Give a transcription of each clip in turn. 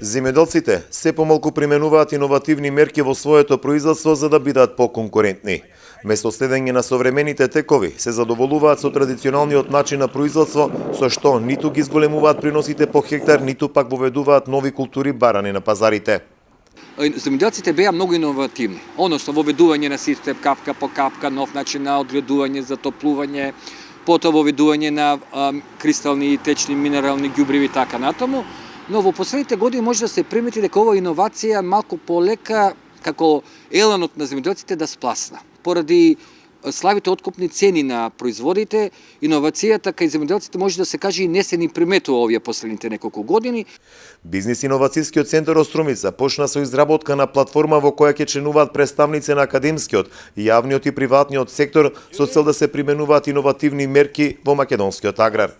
Земјоделците се помалку применуваат иновативни мерки во своето производство за да бидат поконкурентни. Место следење на современите текови, се задоволуваат со традиционалниот начин на производство, со што ниту ги зголемуваат приносите по хектар, ниту пак воведуваат нови култури барани на пазарите. Земјоделците беа многу иновативни. Односно, воведување на систем капка по капка, нов начин на одгледување, затоплување, потоа воведување на кристални и течни минерални ѓубриви и така натаму. Но во последните години може да се примети дека ова иновација малку полека како еленот на земјоделците да спласна. Поради слабите откупни цени на производите, иновацијата кај земјоделците може да се каже и не се ни приметува овие последните неколку години. Бизнис иновацијскиот центар Острумица почна со изработка на платформа во која ќе членуваат представници на академскиот, јавниот и приватниот сектор со цел да се применуваат иновативни мерки во македонскиот аграр.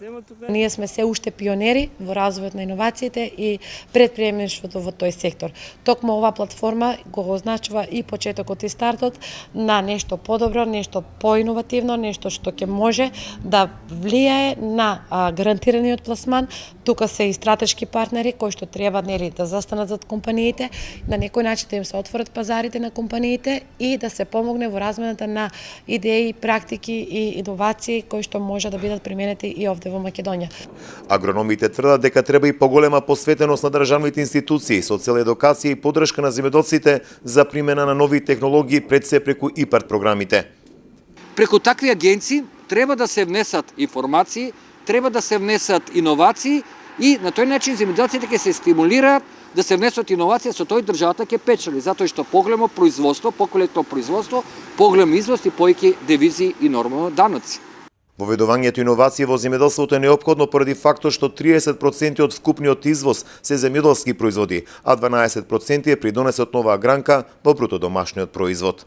Ние сме се уште пионери во развојот на иновациите и предприемништвото во тој сектор. Токму оваа платформа го означува и почетокот и стартот на нешто подобро, нешто поиновативно, нешто што ќе може да влијае на гарантираниот пласман. Тука се и стратешки партнери кои што треба да застанат зад компаниите, на некој начин да им се отворат пазарите на компаниите и да се помогне во размената на идеи, практики и иновации кои што може да бидат применети и овде во Македонија. Агрономите тврдат дека треба и поголема посветеност на државните институции со цел едукација и поддршка на земјоделците за примена на нови технологии пред се преку ИПАРД програмите. Преку такви агенции треба да се внесат информации, треба да се внесат иновации и на тој начин земјоделците ќе се стимулираат да се внесат иновации, со тој државата ќе печели, затоа што поголемо производство, поквалитетно производство, поголем извоз и повеќе девизи и нормално даноци. Воведувањето иновации во земјоделството е неопходно поради фактот што 30% од вкупниот извоз се земјоделски производи, а 12% е придонесот нова гранка во бруто домашниот производ.